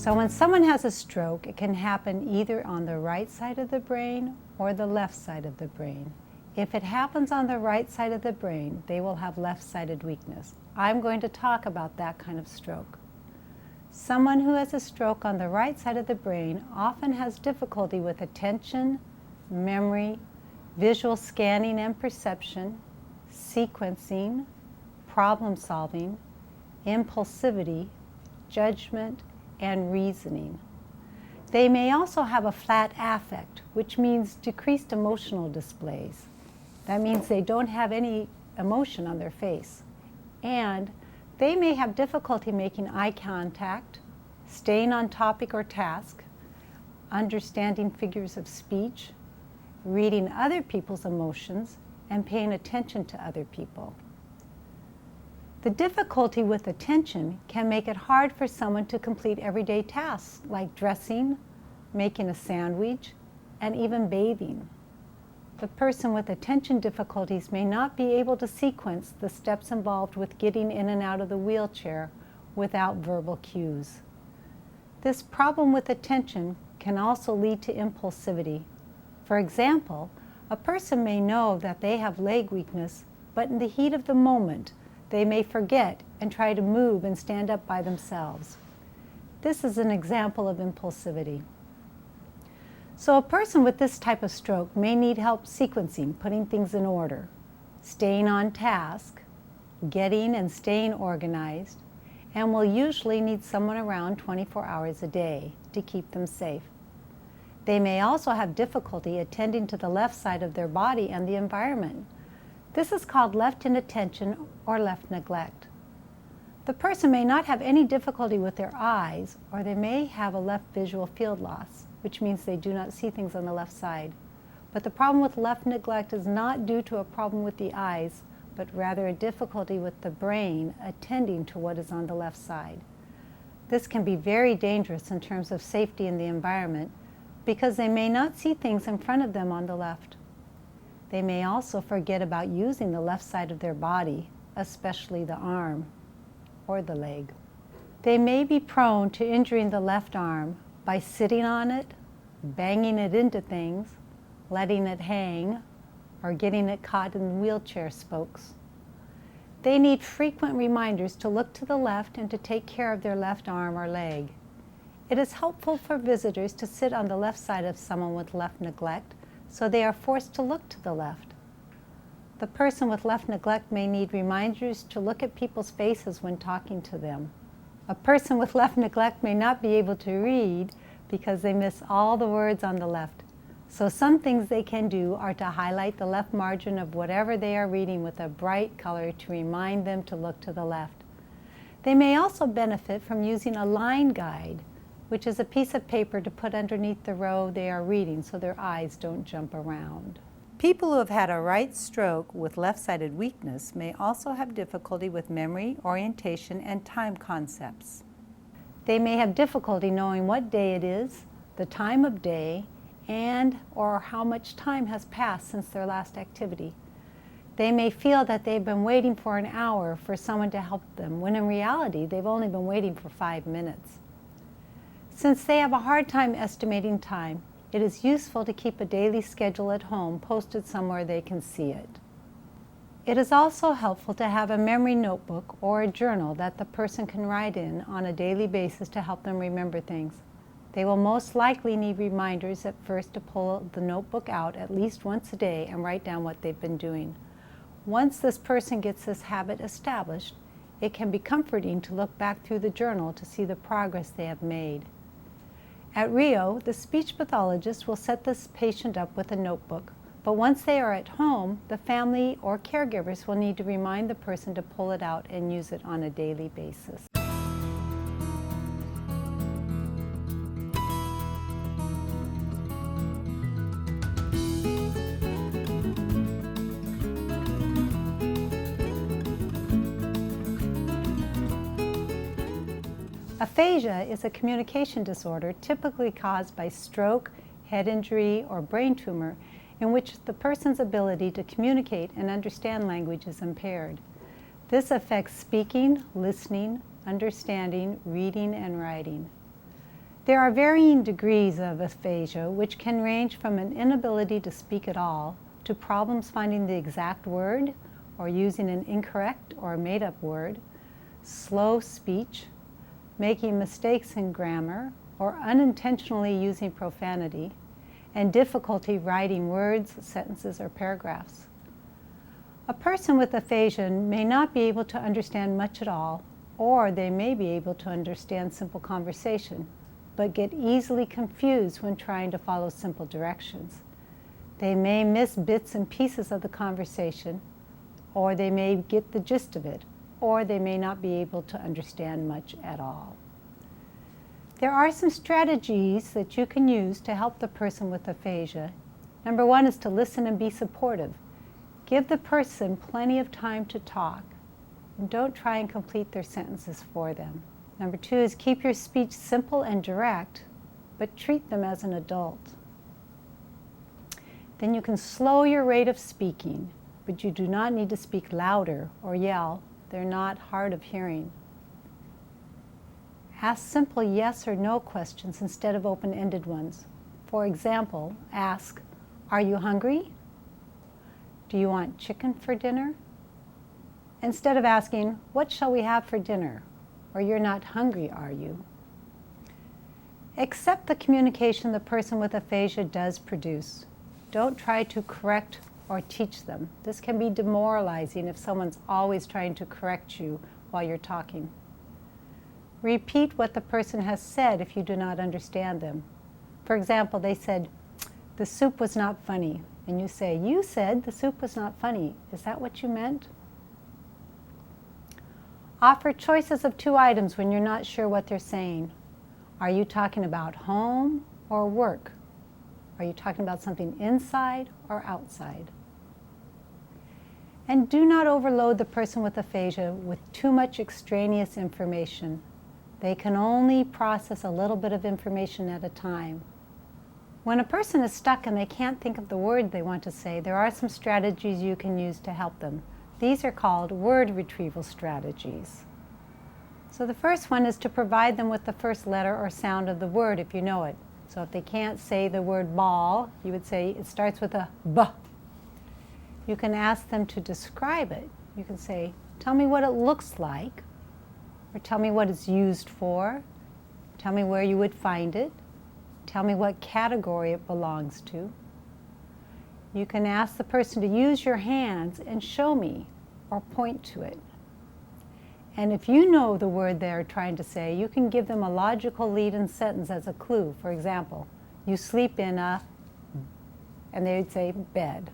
So when someone has a stroke, it can happen either on the right side of the brain or the left side of the brain. If it happens on the right side of the brain, they will have left-sided weakness. I'm going to talk about that kind of stroke. Someone who has a stroke on the right side of the brain often has difficulty with attention, memory, visual scanning and perception, sequencing, problem solving, impulsivity, judgment, and reasoning. They may also have a flat affect, which means decreased emotional displays. That means they don't have any emotion on their face. And they may have difficulty making eye contact, staying on topic or task, understanding figures of speech, reading other people's emotions, and paying attention to other people. The difficulty with attention can make it hard for someone to complete everyday tasks like dressing, making a sandwich, and even bathing. The person with attention difficulties may not be able to sequence the steps involved with getting in and out of the wheelchair without verbal cues. This problem with attention can also lead to impulsivity. For example, a person may know that they have leg weakness, but in the heat of the moment, they may forget and try to move and stand up by themselves. This is an example of impulsivity. So a person with this type of stroke may need help sequencing, putting things in order, staying on task, getting and staying organized, and will usually need someone around 24 hours a day to keep them safe. They may also have difficulty attending to the left side of their body and the environment. This is called left inattention or left neglect. The person may not have any difficulty with their eyes, or they may have a left visual field loss, which means they do not see things on the left side. But the problem with left neglect is not due to a problem with the eyes, but rather a difficulty with the brain attending to what is on the left side. This can be very dangerous in terms of safety in the environment because they may not see things in front of them on the left. They may also forget about using the left side of their body, especially the arm or the leg. They may be prone to injuring the left arm by sitting on it, banging it into things, letting it hang, or getting it caught in wheelchair spokes. They need frequent reminders to look to the left and to take care of their left arm or leg. It is helpful for visitors to sit on the left side of someone with left neglect, so they are forced to look to the left. The person with left neglect may need reminders to look at people's faces when talking to them. A person with left neglect may not be able to read because they miss all the words on the left. So some things they can do are to highlight the left margin of whatever they are reading with a bright color to remind them to look to the left. They may also benefit from using a line guide, which is a piece of paper to put underneath the row they are reading so their eyes don't jump around. People who have had a right stroke with left-sided weakness may also have difficulty with memory, orientation, and time concepts. They may have difficulty knowing what day it is, the time of day, and or how much time has passed since their last activity. They may feel that they've been waiting for an hour for someone to help them, when in reality they've only been waiting for 5 minutes. Since they have a hard time estimating time, it is useful to keep a daily schedule at home posted somewhere they can see it. It is also helpful to have a memory notebook or a journal that the person can write in on a daily basis to help them remember things. They will most likely need reminders at first to pull the notebook out at least once a day and write down what they've been doing. Once this person gets this habit established, it can be comforting to look back through the journal to see the progress they have made. At Rio, the speech pathologist will set this patient up with a notebook, but once they are at home, the family or caregivers will need to remind the person to pull it out and use it on a daily basis. Aphasia is a communication disorder typically caused by stroke, head injury, or brain tumor in which the person's ability to communicate and understand language is impaired. This affects speaking, listening, understanding, reading, and writing. There are varying degrees of aphasia, which can range from an inability to speak at all to problems finding the exact word or using an incorrect or made-up word, slow speech, making mistakes in grammar, or unintentionally using profanity, and difficulty writing words, sentences, or paragraphs. A person with aphasia may not be able to understand much at all, or they may be able to understand simple conversation, but get easily confused when trying to follow simple directions. They may miss bits and pieces of the conversation, or they may get the gist of it, or they may not be able to understand much at all. There are some strategies that you can use to help the person with aphasia. Number one is to listen and be supportive. Give the person plenty of time to talk, and don't try and complete their sentences for them. Number two is keep your speech simple and direct, but treat them as an adult. Then you can slow your rate of speaking, but you do not need to speak louder or yell. They're not hard of hearing. Ask simple yes or no questions instead of open-ended ones. For example, ask, "Are you hungry? Do you want chicken for dinner?" Instead of asking, "What shall we have for dinner?" or "You're not hungry, are you?" Accept the communication the person with aphasia does produce. Don't try to correct or teach them. This can be demoralizing if someone's always trying to correct you while you're talking. Repeat what the person has said if you do not understand them. For example, they said, "The soup was not funny." And you say, "You said the soup was not funny. Is that what you meant?" Offer choices of two items when you're not sure what they're saying. Are you talking about home or work? Are you talking about something inside or outside? And do not overload the person with aphasia with too much extraneous information. They can only process a little bit of information at a time. When a person is stuck and they can't think of the word they want to say, there are some strategies you can use to help them. These are called word retrieval strategies. So the first one is to provide them with the first letter or sound of the word if you know it. So if they can't say the word ball, you would say it starts with a B. You can ask them to describe it. You can say, "Tell me what it looks like," or "Tell me what it's used for," "Tell me where you would find it," "Tell me what category it belongs to." You can ask the person to use your hands and show me or point to it. And if you know the word they're trying to say, you can give them a logical lead-in sentence as a clue. For example, "You sleep in a," and they would say "bed."